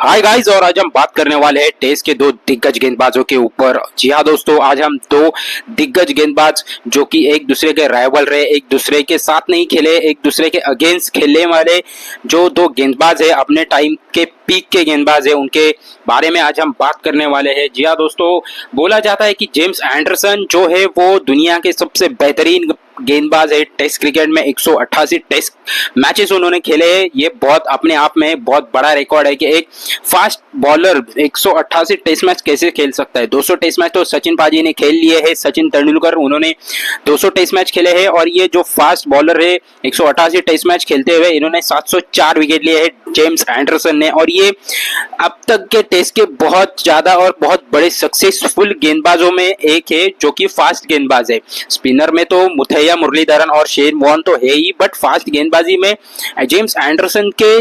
Hi guys, और आज हम बात करने वाले हैं टेस्ट के दो दिग्गज गेंदबाजों के ऊपर। जी हाँ दोस्तों, आज हम दो दिग्गज गेंदबाज जो कि एक दूसरे के राइवल रहे, एक दूसरे के साथ नहीं खेले, एक दूसरे के अगेंस्ट खेलने वाले जो दो गेंदबाज है, अपने टाइम के पीक के गेंदबाज है, उनके बारे में आज हम बात करने वाले हैं। जी हाँ दोस्तों, बोला जाता है कि जेम्स एंडरसन जो है वो दुनिया के सबसे बेहतरीन गेंदबाज है। टेस्ट क्रिकेट में 188 टेस्ट मैचेस उन्होंने खेले हैं। ये बहुत अपने आप में बहुत बड़ा रिकॉर्ड है कि एक फास्ट बॉलर 188 टेस्ट मैच कैसे खेल सकता है। 200 टेस्ट मैच तो सचिन पाजी ने खेल लिए हैं, सचिन तेंदुलकर, उन्होंने 200 टेस्ट मैच खेले हैं। और ये जो फास्ट बॉलर है 188 टेस्ट मैच खेलते हुए इन्होंने 704 विकेट लिए हैं जेम्स एंडरसन ने। और ये अब तक के टेस्ट के बहुत ज्यादा और बहुत बड़े सक्सेसफुल गेंदबाजों में एक है जो कि फास्ट गेंदबाज है। स्पिनर में तो मुथैया मुरलीधरन और शेन वॉर्न तो है ही, बट फास्ट गेंदबाजी में जेम्स एंडरसन के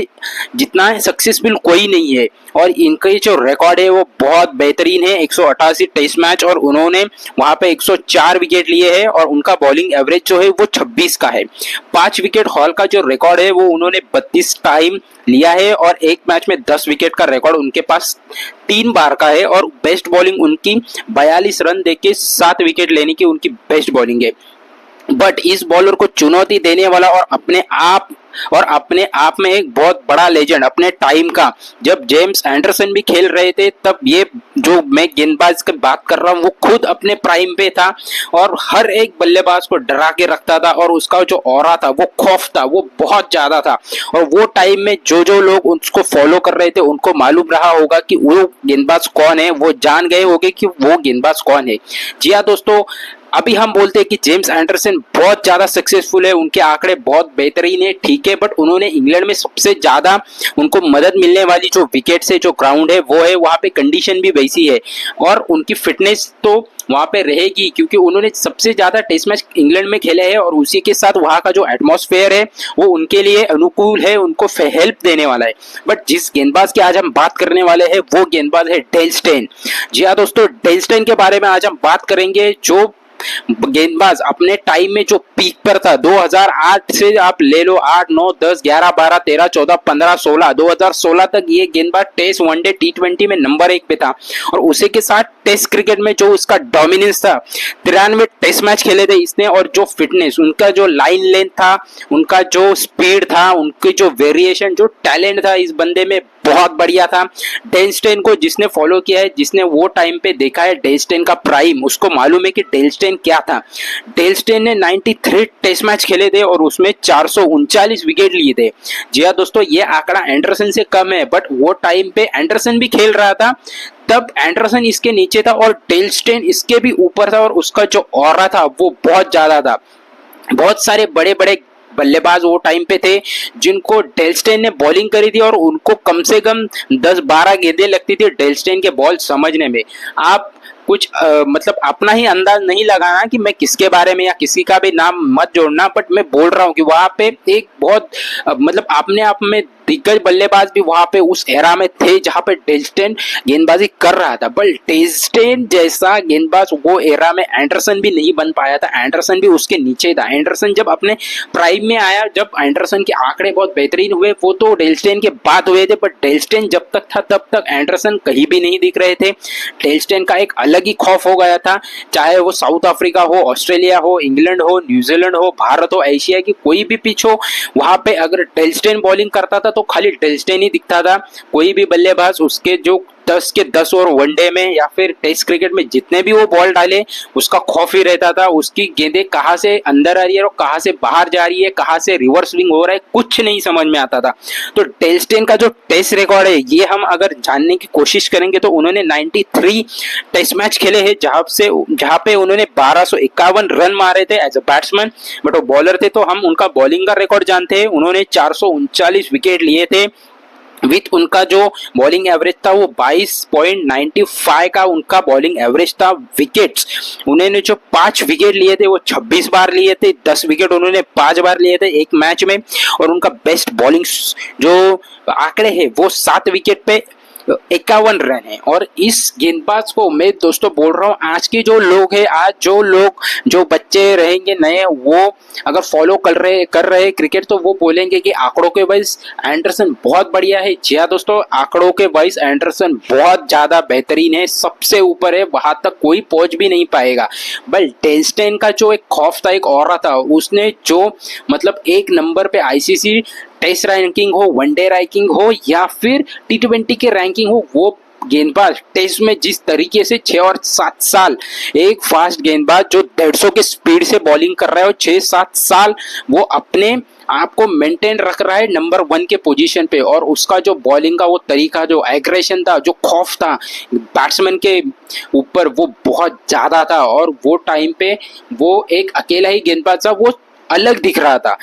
जितना सक्सेसफुल कोई नहीं है। और इनके जो रिकॉर्ड है वो बहुत बेहतरीन है, 188 टेस्ट मैच, और उन्होंने वहां पे 104 विकेट लिए हैं। और उनका बॉलिंग एवरेज जो है वो 26 का है। 5 विकेट हॉल का जो रिकॉर्ड है वो उन्होंने 32 टाइम लिया है। और एक मैच में 10 विकेट का रिकॉर्ड उनके पास 3 बार का है। और बेस्ट बॉलिंग उनकी 42 रन देके 7 विकेट लेने की उनकी बेस्ट बॉलिंग है। बट इस बॉलर को चुनौती देने वाला और अपने आप में एक बहुत बड़ा लेजेंड अपने टाइम का, जब जेम्स एंडरसन भी खेल रहे थे तब ये जो मैं गेंदबाज की बात कर रहा हूँ वो खुद अपने प्राइम पे था और हर एक बल्लेबाज को डरा के रखता था। और उसका जो ऑरा था, वो खौफ था, वो बहुत ज्यादा था। और वो टाइम में जो लोग उसको फॉलो कर रहे थे उनको मालूम रहा होगा कि वो गेंदबाज कौन है, वो जान गए होंगे कि वो गेंदबाज कौन है। जी हाँ दोस्तों, अभी हम बोलते हैं कि जेम्स एंडरसन बहुत ज्यादा सक्सेसफुल है, उनके आंकड़े बहुत बेहतरीन है, ठीक है, बट उन्होंने इंग्लैंड में सबसे ज्यादा उनको मदद मिलने वाली जो विकेट से जो ग्राउंड है वो है, वहां पे कंडीशन भी वैसी है और उनकी फिटनेस तो वहां पे रहेगी क्योंकि उन्होंने सबसे ज्यादा टेस्ट मैच इंग्लैंड में खेले हैं। और उसी के साथ वहां का जो एटमॉस्फेयर है वो उनके लिए अनुकूल है, उनको हेल्प देने वाला है। बट जिस गेंदबाज की आज हम बात करने वाले हैं वो गेंदबाज है डेल स्टेन। जी हाँ दोस्तों, डेल स्टेन के बारे में आज हम बात करेंगे, जो गेंदबाज अपने टाइम में जो पीक पर था। 2008 से आप ले लो 8, 9, 10, 11, 12, 13, 14, 15, 16, 2016 तक ये गेंदबाज टेस्ट, वनडे, T20 में नंबर 1 पे था। और उसी के साथ टेस्ट क्रिकेट में जो उसका डोमिनेंस था, 93 टेस्ट मैच खेले थे इसने। और जो फिटनेस, उनका जो लाइन लेंथ था, उनका जो स्पीड था, उनकी जो वेरिएशन, जो टैलेंट था इस बंदे में बहुत बढ़िया था। डेल स्टेन को जिसने फॉलो किया है, जिसने वो टाइम पे देखा है डेल स्टेन का प्राइम, उसको मालूम है कि डेल स्टेन क्या था। डेल स्टेन ने 93 टेस्ट मैच खेले थे और उसमें 439 विकेट लिए थे। जी हाँ दोस्तों, ये आंकड़ा एंडरसन से कम है, बट वो टाइम पे एंडरसन भी खेल रहा था, तब एंडरसन इसके नीचे था और डेल स्टेन इसके भी ऊपर था। और उसका जो ऑरा था वो बहुत ज्यादा था। बहुत सारे बड़े बड़े बल्लेबाज वो टाइम पे थे जिनको डेल स्टेन ने बॉलिंग करी थी और उनको कम से कम 10-12 गेंदें लगती थी डेल स्टेन के बॉल समझने में। आप कुछ मतलब अपना ही अंदाज नहीं लगाना कि मैं किसके बारे में या किसी का भी नाम मत जोड़ना, बट मैं बोल रहा हूँ कि वहां पे एक बहुत मतलब अपने आप में दिग्गज बल्लेबाज भी वहां पे उस एरा में थे जहां पे डेल स्टेन गेंदबाजी कर रहा था। बट डेल स्टेन जैसा गेंदबाज वो एरा में एंडरसन भी नहीं बन पाया था, एंडरसन भी उसके नीचे था। एंडरसन जब अपने प्राइम में आया, जब एंडरसन के आंकड़े बहुत बेहतरीन हुए, वो तो डेल स्टेन के बाद हुए थे, बट डेल स्टेन जब तक था तब तक एंडरसन कहीं भी नहीं दिख रहे थे। डेल स्टेन का एक अलग ही खौफ हो गया था, चाहे वो साउथ अफ्रीका हो, ऑस्ट्रेलिया हो, इंग्लैंड हो, न्यूजीलैंड हो, भारत हो, एशिया की कोई भी पिच हो, वहां पे अगर डेल स्टेन बॉलिंग करता था तो खाली डेल स्टेन ही दिखता था। कोई भी बल्लेबाज उसके जो 10 के 10 ओवर वनडे में या फिर टेस्ट क्रिकेट में जितने भी वो बॉल डाले, उसका खौफ ही रहता था। उसकी गेंदें कहां से अंदर आ रही है और कहां से बाहर जा रही है, कहां से रिवर्स स्विंग हो रहा है, कुछ नहीं समझ में आता था। तो डेल स्टेन का जो टेस्ट रिकॉर्ड है, ये हम अगर जानने की कोशिश करेंगे तो उन्होंने 93 टेस्ट मैच खेले हैं जहां पे उन्होंने 1251 रन मारे थे एज अ बैट्समैन। बट वो बॉलर थे तो हम उनका बॉलिंग का रिकॉर्ड जानते हैं, उन्होंने 439 विकेट लिए थे। विथ उनका जो बॉलिंग एवरेज था वो 22.95 का उनका बॉलिंग एवरेज था विकेट्स। उन्होंने जो 5 विकेट लिए थे वो 26 बार लिए थे, 10 विकेट उन्होंने 5 बार लिए थे एक मैच में। और उनका बेस्ट बॉलिंग जो आंकड़े हैं वो 7 विकेट पे 51 रन है। और इस गेंदबाज को मैं दोस्तों बोल रहा हूँ, आज के जो लोग हैं, आज जो लोग जो बच्चे रहेंगे नए, वो अगर फॉलो कर रहे क्रिकेट, तो वो बोलेंगे कि आंकड़ों के वाइज एंडरसन बहुत बढ़िया है। जी हाँ दोस्तों, आंकड़ों के वाइज एंडरसन बहुत ज्यादा बेहतरीन है, सबसे ऊपर है, वहां तक कोई पहुंच भी नहीं पाएगा। बट डेल स्टेन का जो एक खौफ था, एक ऑरा था, उसने जो मतलब एक नंबर पे आईसीसी टेस्ट रैंकिंग हो, वनडे रैंकिंग हो या फिर टी20 के रैंकिंग हो, वो गेंदबाज टेस्ट में जिस तरीके से 6 और 7 साल एक फास्ट गेंदबाज जो 150 के स्पीड से बॉलिंग कर रहा है और 6-7 साल वो अपने आप को मेंटेन रख रहा है नंबर 1 के पोजीशन पे, और उसका जो बॉलिंग का वो तरीका, जो एग्रेशन था, जो खौफ था बैट्समैन के ऊपर, वो बहुत ज्यादा था। और वो टाइम पे वो एक अकेला ही गेंदबाज था, वो अलग दिख रहा था,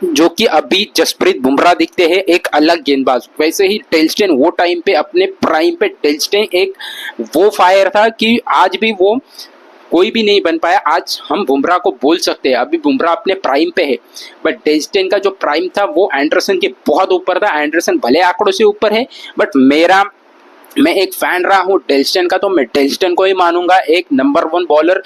जो कि अभी जसप्रीत बुमराह दिखते हैं एक अलग गेंदबाज। वैसे ही डेल स्टेन वो टाइम पे अपने प्राइम पे, डेल स्टेन एक वो फायर था कि आज भी वो कोई भी नहीं बन पाया। आज हम बुमराह को बोल सकते हैं, अभी बुमराह अपने प्राइम पे है, बट डेल स्टेन का जो प्राइम था वो एंडरसन के बहुत ऊपर था। एंडरसन भले आंकड़ों से ऊपर है, बट मैं एक फैन रहा हूँ डेल स्टेन का, तो मैं डेल स्टेन को ही मानूंगा एक नंबर 1 बॉलर।